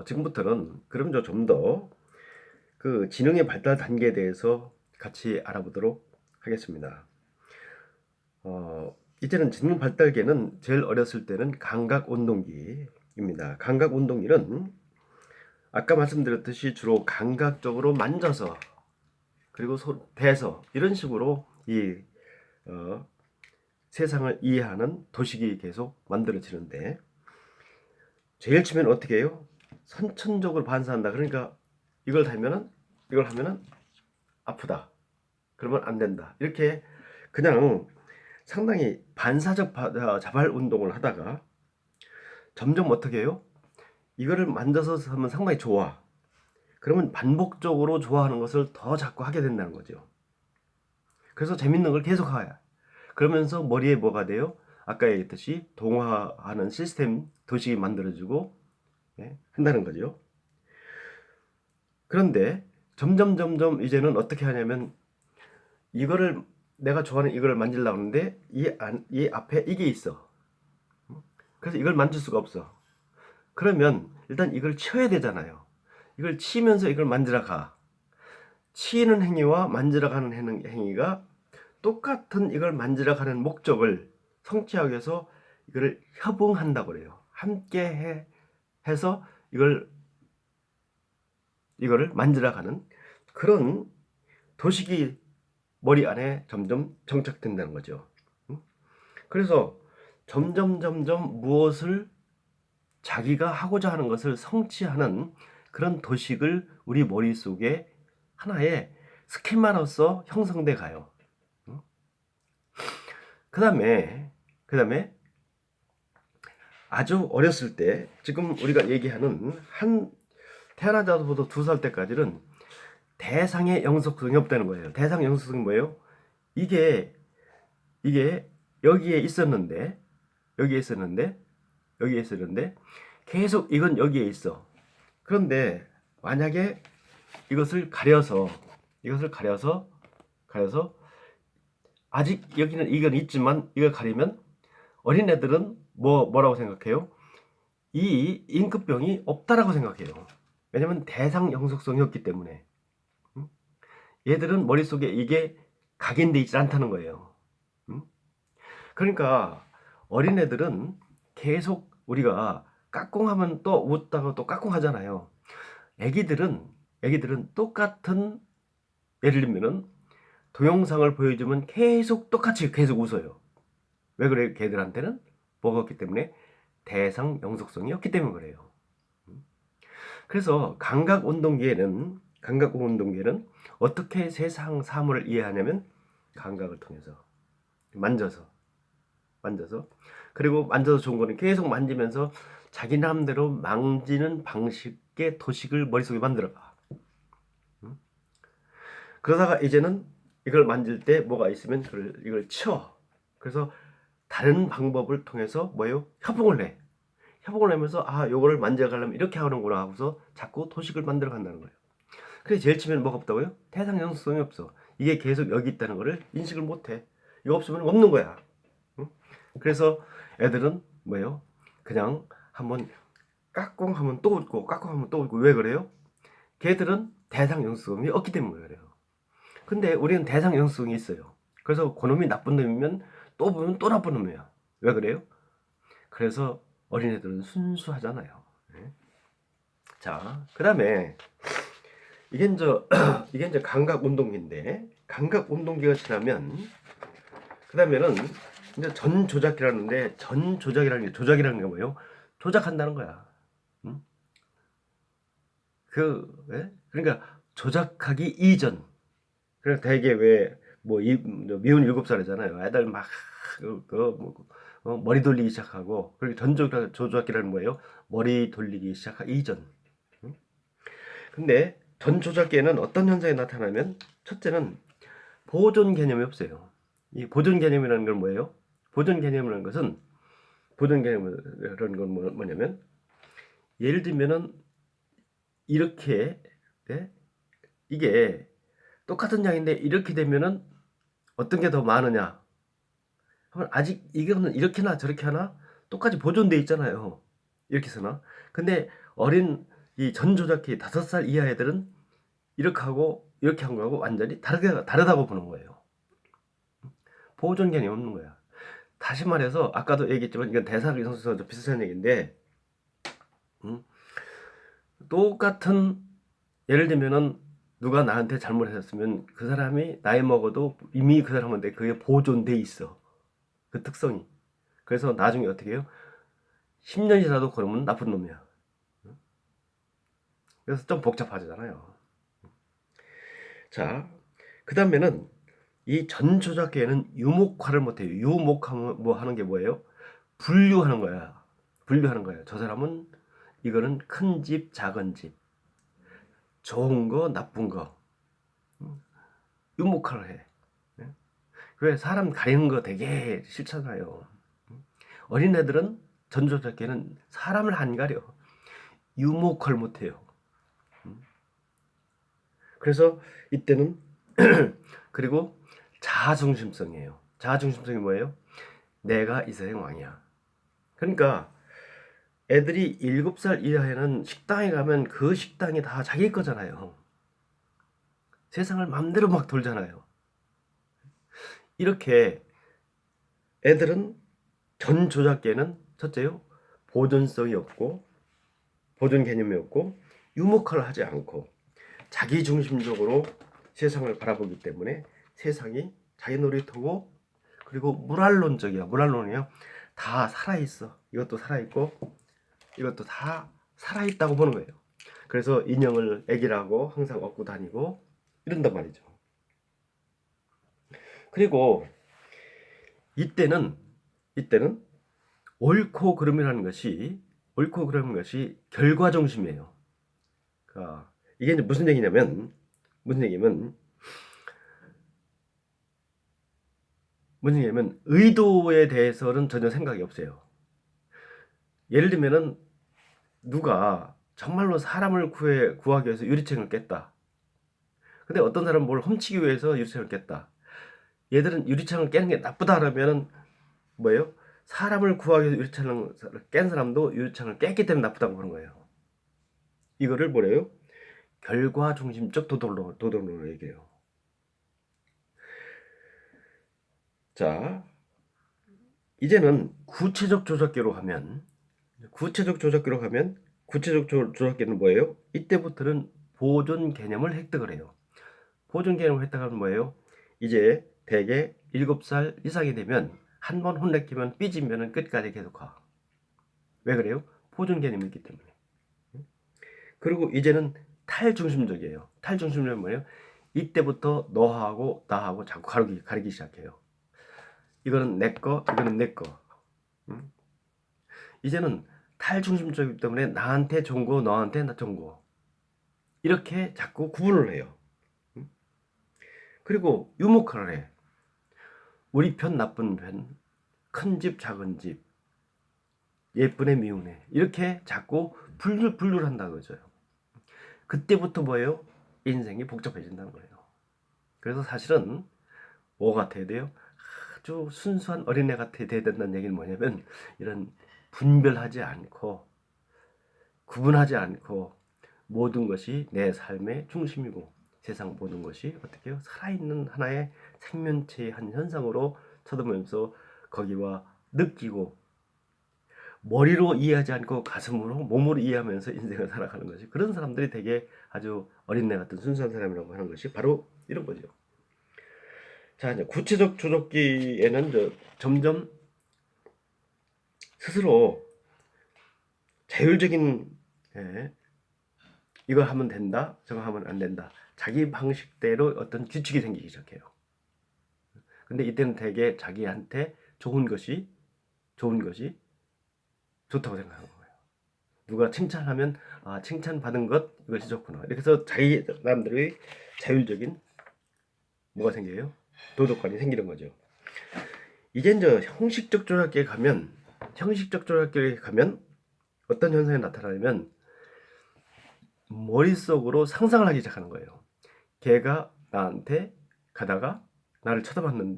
지금부터는 그럼 좀 더 그 지능의 발달 단계에 대해서 같이 알아보도록 하겠습니다. 이제는 지능 발달계는 제일 어렸을 때는 감각 운동기입니다. 감각 운동기는 아까 말씀드렸듯이 주로 감각적으로 만져서 그리고 대서 이런 식으로 이 세상을 이해하는 도식이 계속 만들어지는데 제일 처음에는 어떻게 해요? 선천적으로 반사한다. 그러니까 이걸 하면은 아프다. 그러면 안 된다. 이렇게 그냥 상당히 반사적 자발 운동을 하다가 점점 어떻게 해요? 이거를 만져서 하면 상당히 좋아. 그러면 반복적으로 좋아하는 것을 더 자꾸 하게 된다는 거죠. 그래서 재밌는 걸 계속 해야. 그러면서 머리에 뭐가 돼요? 아까 얘기했듯이 동화하는 시스템 도식이 만들어지고 한다는 거죠. 그런데 점점 이제는 어떻게 하냐면 이거를 내가 좋아하는 이거를 만지려고 하는데 이 앞에 이게 있어. 그래서 이걸 만질 수가 없어. 그러면 일단 이걸 쳐야 되잖아요. 이걸 치면서 이걸 만지러 가. 치는 행위와 만지러 가는 행위가 똑같은 이걸 만지러 가는 목적을 성취하기 위해서 이거를 협응한다고 그래요. 함께 해서 이거를 만지러 가는 그런 도식이 머리 안에 점점 정착된다는 거죠. 그래서 점점 무엇을 자기가 하고자 하는 것을 성취하는 그런 도식을 우리 머릿속에 하나의 스키마로서 형성돼 가요. 그 다음에 아주 어렸을 때 지금 우리가 얘기하는 태어나자마자 2살 때까지는 대상의 영속성이 없다는 거예요. 대상 영속성이 뭐예요? 이게 여기에 있었는데 계속 이건 여기에 있어. 그런데 만약에 이것을 가려서 아직 여기는 이건 있지만 이걸 가리면 어린애들은 뭐라고 생각해요? 이 임급병이 없다라고 생각해요. 왜냐면 대상 영속성이 없기 때문에. 얘들은 머릿속에 이게 각인돼 있지 않다는 거예요. 그러니까 어린애들은 계속 우리가 까꿍하면 또 웃다가 또 까꿍하잖아요. 애기들은 똑같은 예를 들면은 동영상을 보여주면 똑같이 계속 웃어요. 왜 그래요? 걔들한테는 뭐가 없기 때문에 대상 영속성이 없기 때문에 그래요. 그래서 감각 운동기에는 어떻게 세상 사물을 이해하냐면 감각을 통해서 만져서 그리고 만져서 좋은 거는 계속 만지면서 자기 나름대로 만지는 방식의 도식을 머릿속에 만들어가. 그러다가 이제는 이걸 만질 때 뭐가 있으면 이걸 쳐. 그래서 다른 방법을 통해서 뭐예요? 협응을 해. 협응을 하면서 요거를 만져가려면 이렇게 하는구나 하고서 자꾸 도식을 만들어 간다는 거예요. 그래 제일 처음에는 뭐가 없다고요? 대상 영속성이 없어. 이게 계속 여기 있다는 거를 인식을 못 해. 이거 없으면 없는 거야. 그래서 애들은 뭐예요? 그냥 한번 까꿍하면 또 웃고 까꿍하면 또 웃고. 왜 그래요? 걔들은 대상 영속성이 없기 때문에 그래요. 근데 우리는 대상 영속성이 있어요. 그래서 그놈이 나쁜 놈이면 또 보면 또 나쁜 놈이야. 왜 그래요? 그래서 어린애들은 순수하잖아요. 자, 그 다음에 이게 이제 감각 운동기인데, 감각 운동기가 지나면 그 다음에는 이제 전 조작기라는데, 조작이라는 게 뭐예요? 조작한다는 거야. 그러니까 조작하기 이전. 그래서 되게 미운 7살이잖아요. 애들 막 머리 돌리기 시작하고, 그리고 조작기라는 뭐예요? 머리 돌리기 시작하기 이전. 근데 전 조작기에는 어떤 현상이 나타나면, 첫째는 보존 개념이 없어요. 이 보존 개념이라는 건 뭐예요? 보존 개념이라는 건 뭐냐면, 예를 들면은 이렇게 이게 똑같은 양인데 이렇게 되면은 어떤 게 더 많으냐? 아직 이거는 이렇게 하나 저렇게 하나 똑같이 보존돼 있잖아요. 이렇게 쓰나? 근데 어린 이 전조작기 5살 이하 애들은 이렇게 하고 이렇게 한 거하고 완전히 다르다고 보는 거예요. 보존 개념이 없는 거야. 다시 말해서 아까도 얘기했지만 이건 대사기 선수도 비슷한 얘기인데 똑같은 예를 들면은 누가 나한테 잘못했으면 그 사람이 나이 먹어도 이미 그 사람한테 그게 보존돼 있어. 그 특성이. 그래서 나중에 어떻게 해요? 10년이 지나도 그러면 나쁜 놈이야. 그래서 좀 복잡하잖아요. 자, 그 다음에는 이 전조작계에는 유목화를 못해요. 유목하면 뭐 하는 게 뭐예요? 분류하는 거야. 분류하는 거야. 저 사람은 이거는 큰 집, 작은 집, 좋은 거, 나쁜 거. 유목화를 해. 왜 사람 가리는 거 되게 싫잖아요. 어린애들은 전조작계는 사람을 안 가려. 유목화를 못해요. 그래서 이때는 그리고 자아중심성이에요. 자아중심성이 뭐예요? 내가 이 세상 왕이야. 그러니까 애들이 7살 이하에는 식당에 가면 그 식당이 다 자기 거잖아요. 세상을 맘대로 막 돌잖아요. 이렇게 애들은 전 조작계는 첫째요, 보존성이 없고 보존 개념이 없고 유목화를 하지 않고 자기중심적으로 세상을 바라보기 때문에 세상이 자기 놀이터고 그리고 무랄론적이야. 무랄론이요. 다 살아있어. 이것도 살아있고 이것도 다 살아있다고 보는 거예요. 그래서 인형을 애기라고 항상 얻고 다니고 이런단 말이죠. 그리고 이때는 옳고 그름이라는 것이 결과 중심이에요. 그러니까 이게 이제 무슨 얘기냐면 의도에 대해서는 전혀 생각이 없어요. 예를 들면은 누가 정말로 사람을 구하기 위해서 유리창을 깼다. 근데 어떤 사람은 뭘 훔치기 위해서 유리창을 깼다. 얘들은 유리창을 깨는 게 나쁘다 그러면은 뭐예요? 사람을 구하기 위해서 유리창을 깬 사람도 유리창을 깼기 때문에 나쁘다고 보는 거예요. 이거를 뭐래요? 결과 중심적 도덕론으로 얘기해요. 자, 이제는 구체적 조작계로 가면 조작계는 뭐예요? 이때부터는 보존 개념을 획득을 해요. 보존 개념을 획득하면 뭐예요? 이제 대개 7살 이상이 되면 한 번 혼내키면 삐지면은 끝까지 계속 가. 왜 그래요? 보존 개념이 있기 때문에. 그리고 이제는 탈중심적이에요. 탈중심적은 뭐예요? 이때부터 너하고 나하고 자꾸 가리기 시작해요. 이거는 내 거, 이거는 내 거. 이제는 탈중심적이기 때문에 나한테 좋은 거, 너한테 나 좋은 거. 이렇게 자꾸 구분을 해요. 그리고 유목화를 해. 우리 편, 나쁜 편, 큰 집, 작은 집, 예쁜 애, 미운 애. 이렇게 자꾸 분류를 한다는 거죠. 그때부터 뭐예요? 인생이 복잡해진다는 거예요. 그래서 사실은 뭐 같아야 돼요? 아주 순수한 어린애 같아야 된다는 얘기는 뭐냐면 이런 분별하지 않고 구분하지 않고 모든 것이 내 삶의 중심이고 세상 모든 것이 어떻게 해요? 살아있는 하나의 생명체의 한 현상으로 쳐다보면서 거기와 느끼고 머리로 이해하지 않고 가슴으로 몸으로 이해하면서 인생을 살아가는 것이 그런 사람들이 되게 아주 어린애 같은 순수한 사람이라고 하는 것이 바로 이런 거죠. 자, 이제 구체적 조작기에는 점점 스스로 자율적인 이거 하면 된다, 저거 하면 안 된다. 자기 방식대로 어떤 규칙이 생기기 시작해요. 근데 이때는 되게 자기한테 좋은 것이 좋다고 생각하는 거예요. 누가 칭찬하면 아, 칭찬받은 것 이것이 좋구나. 이렇게 해서 자기 남들의 자율적인 뭐가 생겨요? 도덕관이 생기는 거죠. 이제 형식적 조작기에 가면 어떤 현상이 나타나냐면 머릿속으로 상상을 하기 시작하는 거예요. 걔가 나한테 가다가 나를 쳐다본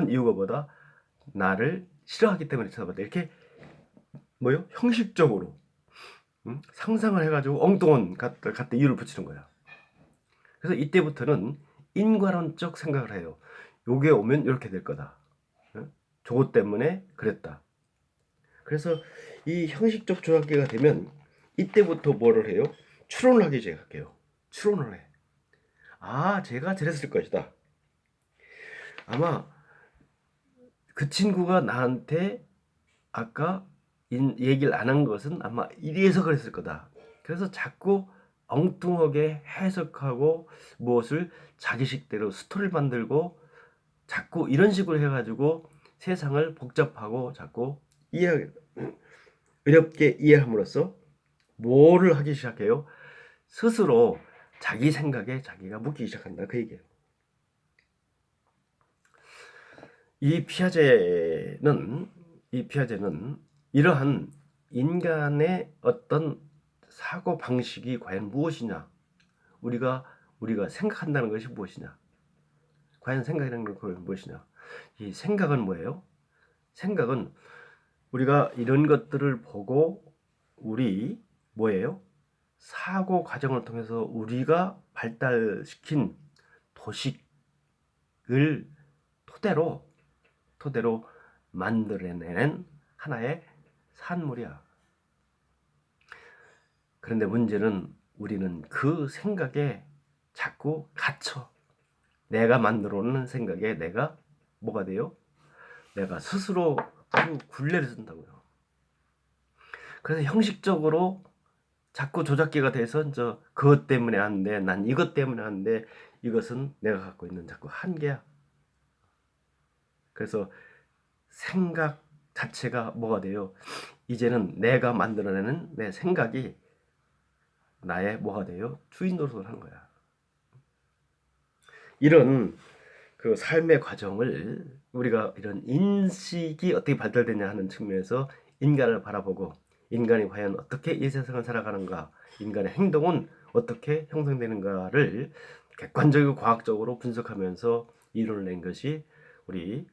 이유가 뭐다? 나를 싫어하기 때문에 쳐다봤다. 이렇게 뭐요? 형식적으로 상상을 해가지고 엉뚱한 갖다 이유를 붙이는 거야. 그래서 이때부터는 인과론적 생각을 해요. 요게 오면 이렇게 될 거다. 저것 때문에 그랬다. 그래서 이 형식적 조작기가 되면 이때부터 뭐를 해요? 추론을 하기 시작해요. 추론을 해. 아, 제가 저랬을 것이다. 아마 그 친구가 나한테 아까 얘기를 안 한 것은 아마 이래서 그랬을 거다. 그래서 자꾸 엉뚱하게 해석하고 무엇을 자기식대로 스토리를 만들고 자꾸 이런 식으로 해가지고 세상을 복잡하고 자꾸 어렵게 이해함으로써 뭐를 하기 시작해요? 스스로 자기 생각에 자기가 묻기 시작한다. 그 얘기예요. 이 피아제는 이러한 인간의 어떤 사고 방식이 과연 무엇이냐? 우리가 생각한다는 것이 무엇이냐? 과연 생각이라는 것은 무엇이냐? 이 생각은 뭐예요? 생각은 우리가 이런 것들을 보고 우리 뭐예요? 사고 과정을 통해서 우리가 발달시킨 도식을 토대로 만들어내는 하나의 산물이야. 그런데 문제는 우리는 그 생각에 자꾸 갇혀. 내가 만들어 놓는 생각에 내가 뭐가 돼요? 내가 스스로 그 굴레를 쓴다고요. 그래서 형식적으로 자꾸 조작기가 돼서 그것 때문에 하는데 난 이것 때문에 하는데 이것은 내가 갖고 있는 자꾸 한계야. 그래서 생각 자체가 뭐가 돼요? 이제는 내가 만들어내는 내 생각이 나의 뭐가 돼요? 주인 노릇을 하는 거야. 이런 그 삶의 과정을 우리가 이런 인식이 어떻게 발달되냐 하는 측면에서 인간을 바라보고 인간이 과연 어떻게 이 세상을 살아가는가, 인간의 행동은 어떻게 형성되는가를 객관적이고 과학적으로 분석하면서 이론을 낸 것이 우리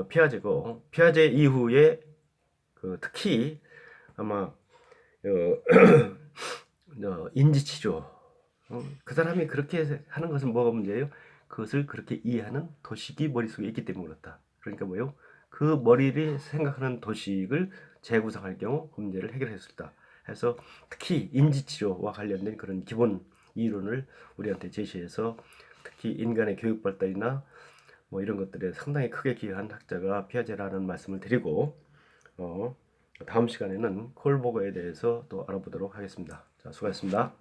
피아제고, 피아제 이후에 특히 아마 인지치료, 그 사람이 그렇게 하는 것은 뭐가 문제예요? 그것을 그렇게 이해하는 도식이 머릿속에 있기 때문에 그렇다. 그러니까 뭐요? 그 머리를 생각하는 도식을 재구성할 경우 그 문제를 해결할 수 있다. 해서 특히 인지치료와 관련된 그런 기본 이론을 우리한테 제시해서 특히 인간의 교육 발달이나 뭐 이런 것들에 상당히 크게 기여한 학자가 피아제라는 말씀을 드리고 다음 시간에는 콜보거에 대해서 또 알아보도록 하겠습니다. 자, 수고하셨습니다.